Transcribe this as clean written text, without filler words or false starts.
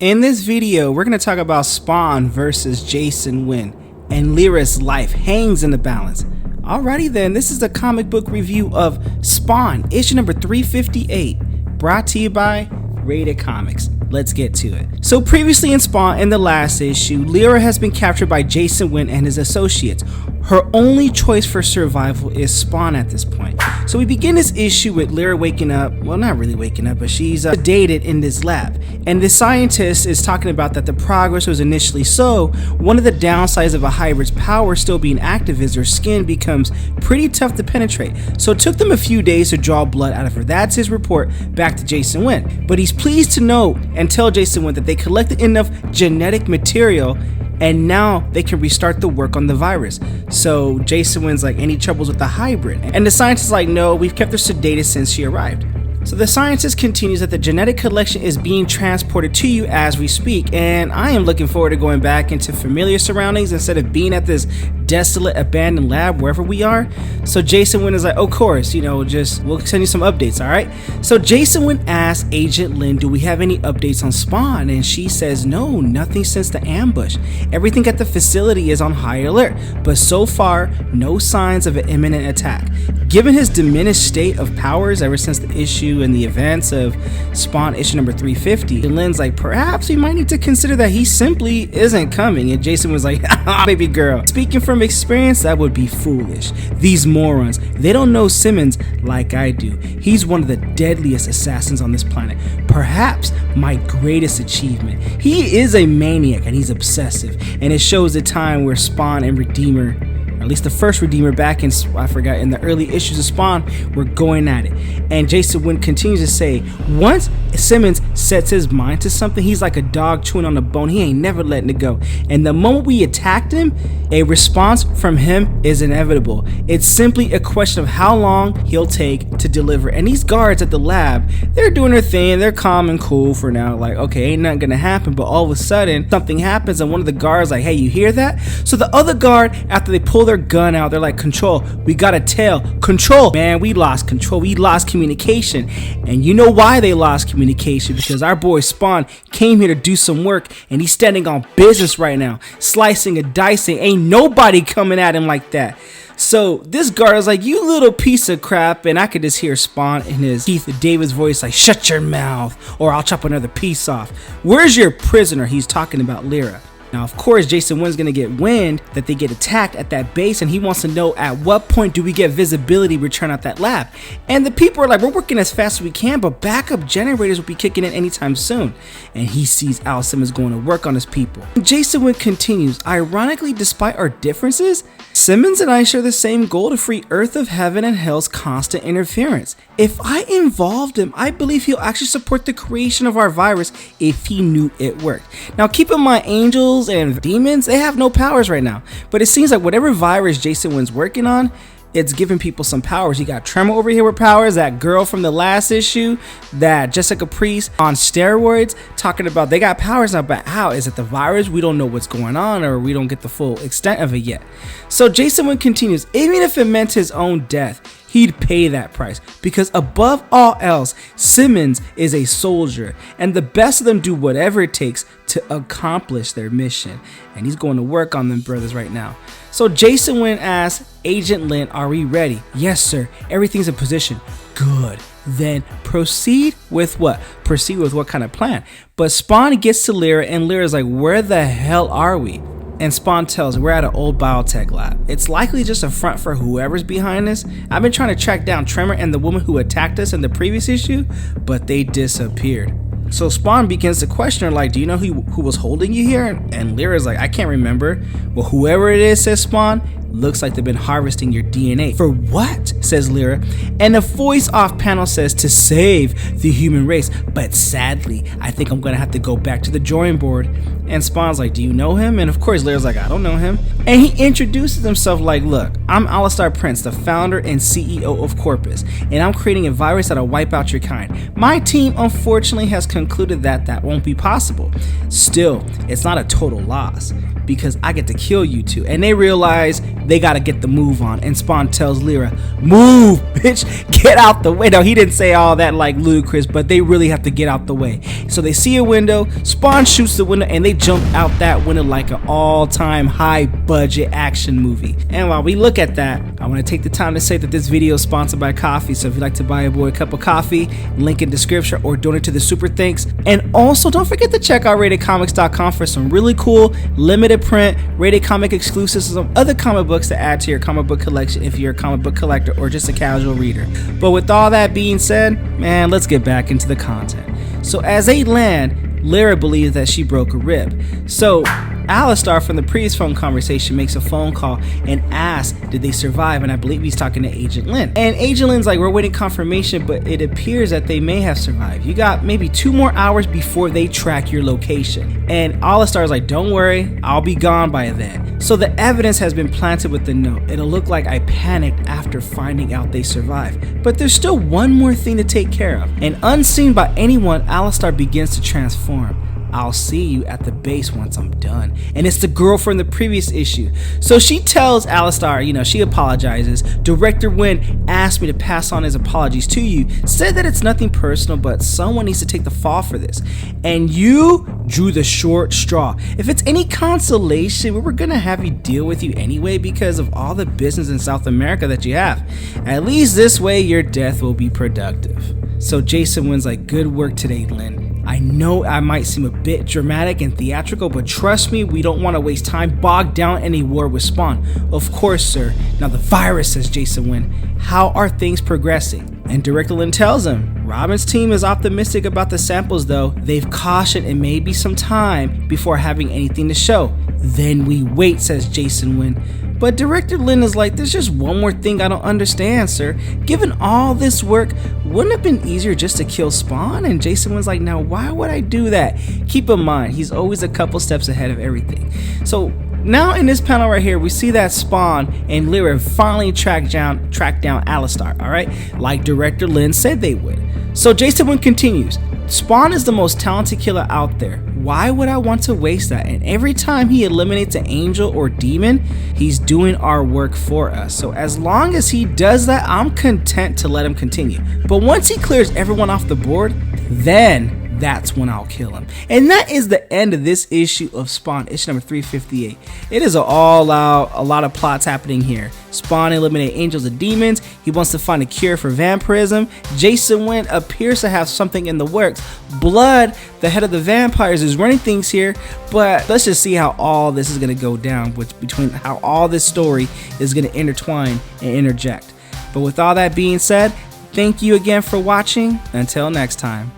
In this video, we're going to talk about Spawn versus Jason Wynn, and Lyra's life hangs in the balance. Alrighty then, this is a comic book review of Spawn, issue number 358, brought to you by RatedComics. Let's get to it. So previously in Spawn, in the last issue, Lyra has been captured by Jason Wynn and his associates. Her only choice for survival is Spawn at this point. So we begin this issue with Lyra waking up, well, not really waking up, but she's sedated in this lab. And the scientist is talking about that the progress was initially slow. One of the downsides of a hybrid's power still being active is their skin becomes pretty tough to penetrate. So it took them a few days to draw blood out of her. That's his report back to Jason Wynn. But he's pleased to know and tell Jason Wynn that they collected enough genetic material and now they can restart the work on the virus. So Jason Wynn's like, any troubles with the hybrid? And the scientist is like, no, we've kept her sedated since she arrived. So the scientist continues that the genetic collection is being transported to you as we speak, and I am looking forward to going back into familiar surroundings instead of being at this desolate abandoned lab wherever we are. So Jason Wynn is like, of course, we'll send you some updates, alright? So Jason Wynn asks Agent Lynn, do we have any updates on Spawn? And she says, no, nothing since the ambush. Everything at the facility is on high alert, but so far, no signs of an imminent attack. Given his diminished state of powers ever since the issue and the events of Spawn issue number 350, and Lynn's like, perhaps we might need to consider that he simply isn't coming. And Jason was like, baby girl, speaking from experience, that would be foolish. These morons, they don't know Simmons like I do. He's one of the deadliest assassins on this planet, perhaps my greatest achievement. He is a maniac and he's obsessive, and it shows the time where Spawn and Redeemer, at least the first Redeemer back in, in the early issues of Spawn, we're going at it. And Jason Wynn continues to say, once Simmons sets his mind to something, he's like a dog chewing on a bone. He ain't never letting it go. And the moment we attacked him, a response from him is inevitable. It's simply a question of how long he'll take to deliver. And these guards at the lab, they're doing their thing. They're calm and cool for now. Like, okay, ain't nothing gonna happen. But all of a sudden, something happens, and one of the guards like, hey, you hear that? So the other guard, after they pull their gun out, they're like, control, we got a tail. Control, man, we lost control. We lost communication. And you know why they lost communication? Because our boy Spawn came here to do some work, and he's standing on business right now, slicing and dicing. Ain't nobody coming at him like that. So this guard is like, you little piece of crap, and I could just hear Spawn in his Keith David's voice like, shut your mouth or I'll chop another piece off. Where's your prisoner? He's talking about Lyra. Now, of course, Jason Wynn's going to get wind that they get attacked at that base, and he wants to know at what point do we get visibility return at that lab. And the people are like, we're working as fast as we can, but backup generators will be kicking in anytime soon. And he sees Al Simmons going to work on his people. And Jason Wynn continues, ironically, despite our differences, Simmons and I share the same goal to free Earth of heaven and hell's constant interference. If I involved him, I believe he'll actually support the creation of our virus if he knew it worked. Now, keep in mind, angels and demons, they have no powers right now, but it seems like whatever virus Jason Wynn's working on, it's giving people some powers. You got Tremor over here with powers, that girl from the last issue, that Jessica Priest on steroids, talking about they got powers now, but how? Is it the virus? We don't know what's going on, or we don't get the full extent of it yet. So Jason Wynn continues, even if it meant his own death, he'd pay that price, because above all else, Simmons is a soldier, and the best of them do whatever it takes to accomplish their mission. And he's going to work on them brothers right now. So Jason Wynn asks Agent Lynn, are we ready? Yes, sir. Everything's in position. Good. Then proceed with what? Proceed with what kind of plan? But Spawn gets to Lyra, and Lyra's like, where the hell are we? And Spawn tells, we're at an old biotech lab. It's likely just a front for whoever's behind this. I've been trying to track down Tremor and the woman who attacked us in the previous issue, but they disappeared. So Spawn begins to question her, like, do you know who was holding you here? And Lyra's like, I can't remember. Well, whoever it is, says Spawn, looks like they've been harvesting your DNA. For what? Says Lyra. And a voice off panel says, to save the human race. But sadly, I think I'm gonna have to go back to the drawing board. And Spawn's like, do you know him? And of course Lyra's like, I don't know him. And he introduces himself like, look, I'm Alistair Prince, the founder and CEO of Corpus, and I'm creating a virus that'll wipe out your kind. My team unfortunately has concluded that that won't be possible. Still, it's not a total loss. because I get to kill you two. And they realize they gotta get the move on, and Spawn tells Lyra, move, bitch, get out the way. No, he didn't say all that like ludicrous, but they really have to get out the way. So they see a window, Spawn shoots the window, and they jump out that window like an all-time high budget action movie. And while we look at that, I want to take the time to say that this video is sponsored by coffee. So if you'd like to buy a boy a cup of coffee, link in description, or donate to the Super Thanks. And also don't forget to check out RatedComics.com for some really cool limited print Rated Comic exclusives and some other comic books to add to your comic book collection if you're a comic book collector or just a casual reader. But with all that being said, man, let's get back into the content. So as they land, Lyra believes that she broke a rib. So Alistar from the previous phone conversation makes a phone call and asks did they survive, and I believe he's talking to Agent Lynn. And Agent Lynn's like, we're waiting confirmation, but it appears that they may have survived. You got maybe 2 more hours before they track your location. And Alistar's like, don't worry, I'll be gone by then. So the evidence has been planted with the note. It'll look like I panicked after finding out they survived. But there's still one more thing to take care of. And unseen by anyone, Alistar begins to transform. I'll see you at the base once I'm done. And it's the girl from the previous issue. So she tells Alistar, she apologizes. Director Wynn asked me to pass on his apologies to you, said that it's nothing personal, but someone needs to take the fall for this. And you drew the short straw. If it's any consolation, we were gonna have you deal with you anyway because of all the business in South America that you have. At least this way your death will be productive. So Jason Wynn's like, good work today, Lynn. I know I might seem a bit dramatic and theatrical, but trust me, we don't want to waste time bogged down in a war with Spawn. Of course, sir. Now the virus, says Jason Wynn. How are things progressing? And Director Lynn tells him, Robin's team is optimistic about the samples though. They've cautioned it may be some time before having anything to show. Then we wait, says Jason Wynn. But Director Lynn is like, there's just one more thing I don't understand, sir. Given all this work, wouldn't it have been easier just to kill Spawn? And Jason Wynn's like, now why would I do that? Keep in mind, he's always a couple steps ahead of everything. So now in this panel right here, we see that Spawn and Lyra finally track down Alistar, alright? Like Director Lynn said they would. So Jason Wynn continues, Spawn is the most talented killer out there. Why would I want to waste that? And every time he eliminates an angel or demon, he's doing our work for us. So as long as he does that, I'm content to let him continue. But once he clears everyone off the board, then that's when I'll kill him. And that is the end of this issue of Spawn, issue number 358. It is all out, a lot of plots happening here. Spawn eliminates angels and demons. He wants to find a cure for vampirism. Jason Wynn appears to have something in the works. Bludd, the head of the vampires, is running things here. But let's just see how all this is going to go down, between how all this story is going to intertwine and interject. But with all that being said, thank you again for watching. Until next time.